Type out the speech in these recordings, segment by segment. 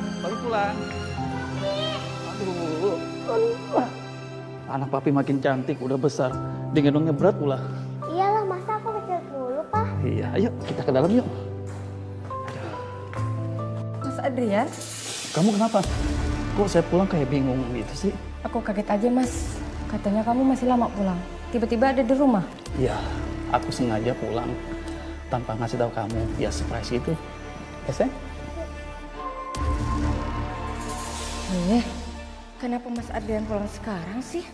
Papi pulang. Aduh. Anak papi makin cantik, udah besar. Gendongnya berat pula. Iyalah, masa aku kecil dulu, Pak? Iya, ayo kita ke dalam yuk. Mas Adrian, Kamu kenapa? Kok saya pulang kayak bingung gitu sih? aku kaget aja mas. Katanya kamu masih lama pulang. Tiba-tiba ada di rumah. Iya, aku sengaja pulang tanpa ngasih tahu kamu. Ya surprise itu. Ya, sayang? Kenapa Mas Adrian pulang sekarang sih?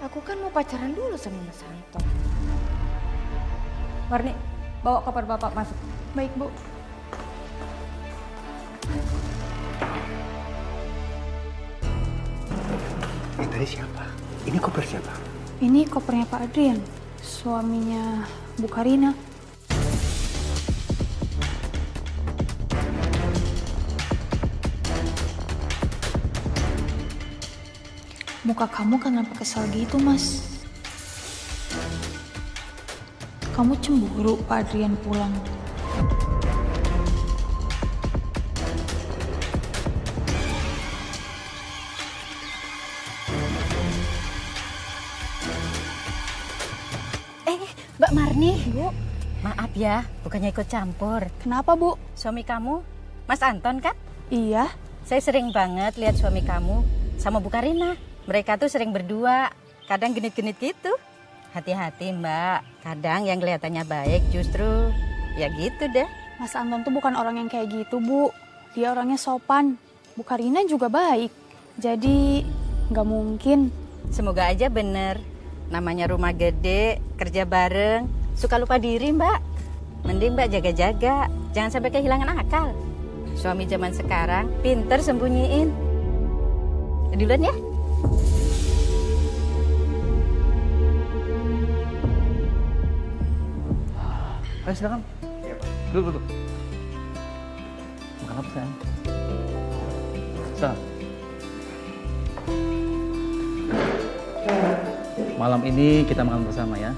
Aku kan mau pacaran dulu sama Mas Anton. Marni, bawa koper bapak masuk. Baik, Bu. Ini tadi siapa? Ini koper siapa? Ini kopernya Pak Adrian, suaminya Bu Karina. Muka kamu kenapa kesel gitu, Mas? Kamu cemburu Pak Adrian pulang. Mbak Marni, Bu. Maaf ya, bukannya ikut campur. Kenapa, Bu? Suami kamu, Mas Anton kan? Iya. Saya sering banget lihat suami kamu sama Bu Karina. Mereka tuh sering berdua, kadang genit-genit gitu. Hati-hati Mbak, kadang yang kelihatannya baik justru ya gitu deh. Mas Anton tuh bukan orang yang kayak gitu, Bu. Dia orangnya sopan. Bu Karina juga baik. Jadi nggak mungkin. Semoga aja bener. Namanya rumah gede, kerja bareng, suka lupa diri Mbak. Mending Mbak jaga-jaga, jangan sampai kehilangan akal. Suami zaman sekarang pinter sembunyiin. Duluan ya. Ayo silakan. Iya, Pak. Duduk. Makan apa sayang? Silakan. Malam ini kita makan bersama ya,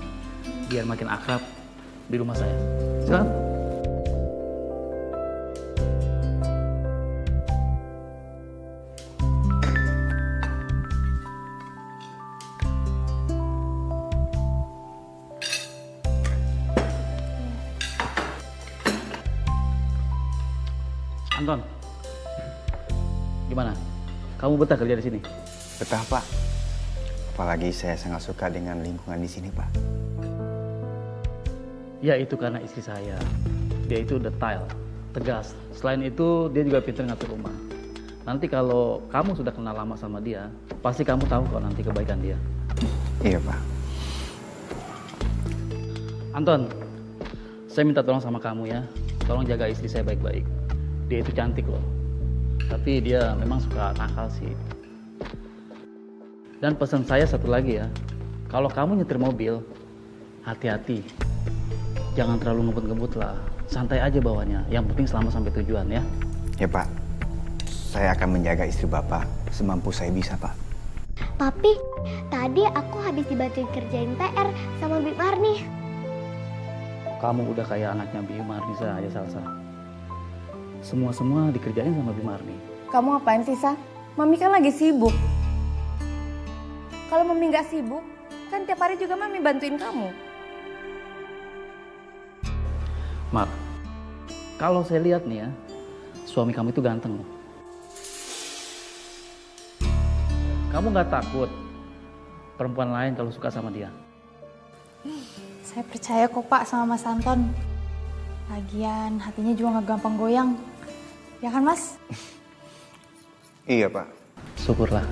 biar makin akrab di rumah saya. Silakan. Anton, gimana? Kamu betah kerja di sini? Betah, Pak. Apalagi saya sangat suka dengan lingkungan di sini, Pak. Ya itu karena istri saya. Dia itu detail, tegas. Selain itu dia juga pintar ngatur rumah. Nanti kalau kamu sudah kenal lama sama dia, pasti kamu tahu kok nanti kebaikan dia. Iya, Pak. Anton, saya minta tolong sama kamu ya. Tolong jaga istri saya baik-baik. Dia itu cantik loh. Tapi dia memang suka nakal sih. Dan pesan saya satu lagi ya. Kalau kamu nyetir mobil, hati-hati. Jangan terlalu ngebut-ngebut lah. Santai aja bawanya. Yang penting selamat sampai tujuan ya. Ya, Pak. Saya akan menjaga istri Bapak semampu saya bisa, Pak. Papi, tadi aku habis dibantuin kerjain PR sama Bi Marni. Kamu udah kayak anaknya Bi Marni saja, Salsa. Semua dikerjain sama Bi Marni. Kamu ngapain sih, Sa? Mami kan lagi sibuk. Kalau Mami nggak sibuk, kan tiap hari juga Mami bantuin kamu. Mar, kalau saya lihat nih ya, suami kamu itu ganteng loh. Kamu nggak takut perempuan lain kalau suka sama dia? Saya percaya kok, Pak, sama Mas Anton. Lagian hatinya juga nggak gampang goyang. Ya kan, Mas? Iya, Pak. Syukurlah.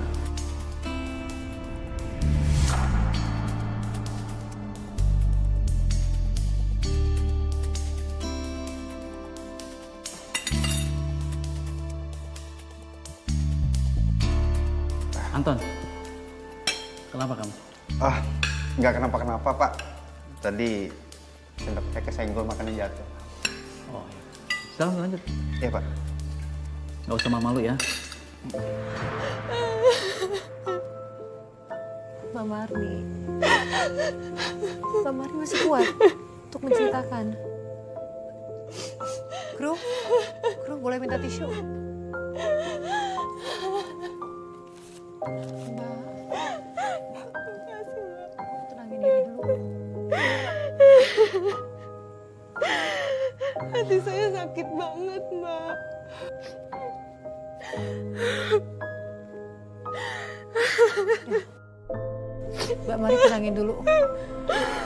Anton, kenapa kamu? Nggak kenapa-kenapa, Pak. Tadi sempat saya kesenggol makannya jatuh. Oh, iya. Sekarang lanjut. Iya, Pak. Nggak usah malu ya. Mbak Marni. Mbak Marni masih kuat untuk menceritakan. Kru, boleh minta tisu? Mbak. Tenangin diri dulu. Hati saya sakit banget, Mbak. Mbak, mari tenangin dulu.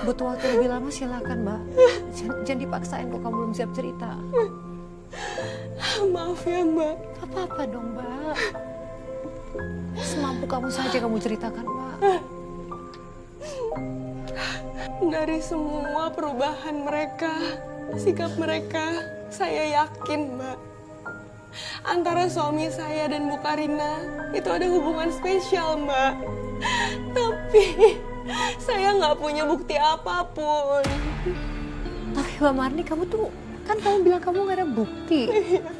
Butuh waktu lebih lama silakan, Mbak. Jangan dipaksain kok kamu belum siap cerita. Maaf ya, Mbak. Gak apa-apa dong, Mbak. Semampu kamu saja kamu ceritakan, Mbak. Dari semua perubahan mereka, sikap mereka, saya yakin, Mbak, antara suami saya dan Bu Karina itu ada hubungan spesial, Mbak. Tapi saya nggak punya bukti apapun. Tapi Mbak Marni, kamu tuh, kan kamu bilang kamu gak ada bukti.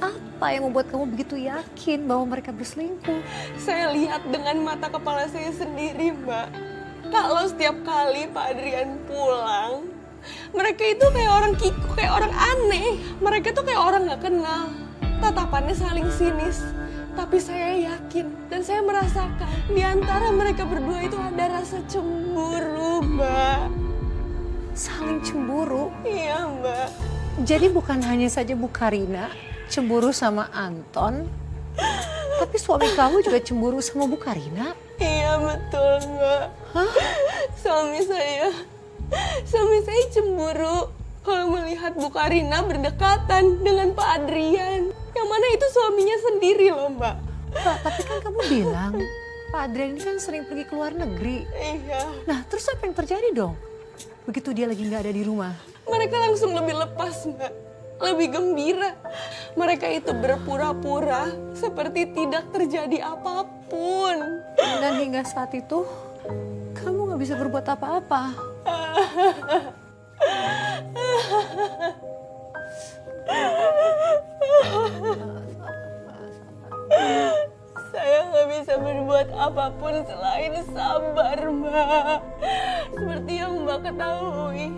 Apa yang membuat kamu begitu yakin bahwa mereka berselingkuh? Saya lihat dengan mata kepala saya sendiri, Mbak. Kalau setiap kali Pak Adrian pulang, mereka itu kayak orang kikuk, kayak orang aneh. Mereka tuh kayak orang nggak kenal. Tatapannya saling sinis. Tapi saya yakin dan saya merasakan di antara mereka berdua itu ada rasa cemburu, Mbak. Saling cemburu? Iya, Mbak. Jadi bukan hanya saja Bu Karina cemburu sama Anton, tapi suami kamu juga cemburu sama Bu Karina? Iya, betul, Mbak. Hah? Suami saya cemburu kalau melihat Bu Karina berdekatan dengan Pak Adrian. Yang mana itu suaminya sendiri loh, Mbak. Mbak, tapi kan kamu bilang Pak Adrian ini kan sering pergi ke luar negeri. Iya. Nah, terus apa yang terjadi dong? Begitu dia lagi nggak ada di rumah. Mereka langsung lebih lepas, Mbak. Lebih gembira. Mereka itu berpura-pura seperti tidak terjadi apapun. Dan hingga saat itu, kamu nggak bisa berbuat apa-apa. Saya nggak bisa berbuat apapun selain sabar, Mbak. Seperti yang Mbak ketahui,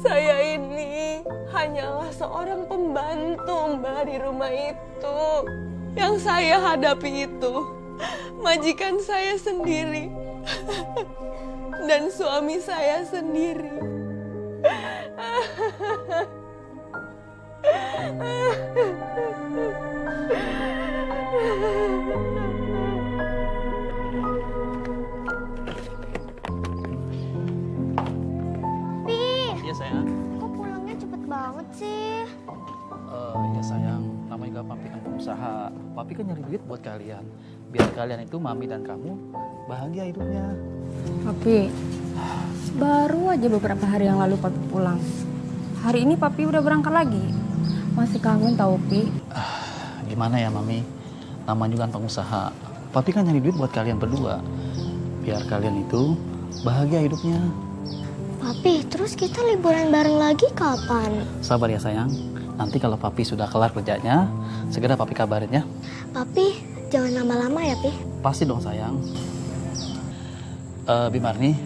saya ini hanyalah seorang pembantu, Mbak, di rumah itu. Yang saya hadapi itu majikan saya sendiri dan suami saya sendiri. Iya sayang. Kok pulangnya cepet banget sih? Ya sayang, namanya juga papi kan pengusaha. Papi kan nyari duit buat kalian. Biar kalian itu, mami dan kamu, bahagia hidupnya. Papi, baru aja beberapa hari yang lalu Papi pulang. Hari ini Papi udah berangkat lagi. Masih kangen tau, Pi. Gimana ya mami, namanya juga kan pengusaha. Papi kan nyari duit buat kalian berdua. Biar kalian itu bahagia hidupnya. Papi, terus kita liburan bareng lagi kapan? Sabar ya sayang. Nanti kalau papi sudah kelar kerjanya, segera papi kabarin ya. Papi, jangan lama-lama ya, Pi. Pasti dong sayang. Bimarni,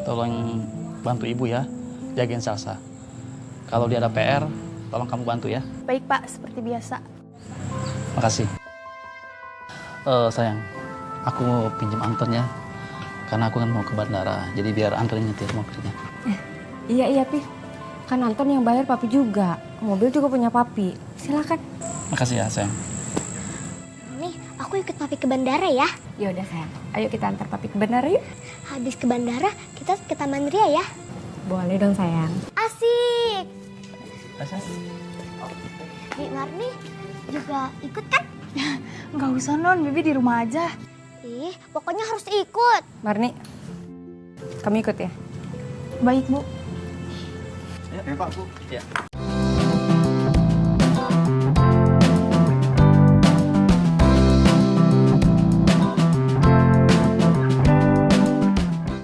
tolong bantu ibu ya, jagain Salsa. Kalau dia ada PR, tolong kamu bantu ya. Baik Pak, seperti biasa. Makasih. Sayang, aku mau pinjam Anton ya. Karena aku kan mau ke bandara, jadi biar Anton nyetir mobilnya. Iya, Pi. Kan Anton yang bayar Papi juga. Mobil juga punya Papi. Silakan. Makasih ya sayang. Nih, aku ikut Papi ke bandara ya. Ya udah sayang. Ayo kita antar Papi ke bandara yuk. Habis ke bandara, kita ke Taman Ria ya. Boleh dong sayang. Asik. Sayang. Bi Marni juga ikut kan? Nggak usah Non, Bibi di rumah aja. Ih, pokoknya harus ikut. Marni, kamu ikut ya? Baik Bu. Ya, Pak, Bu. Ya.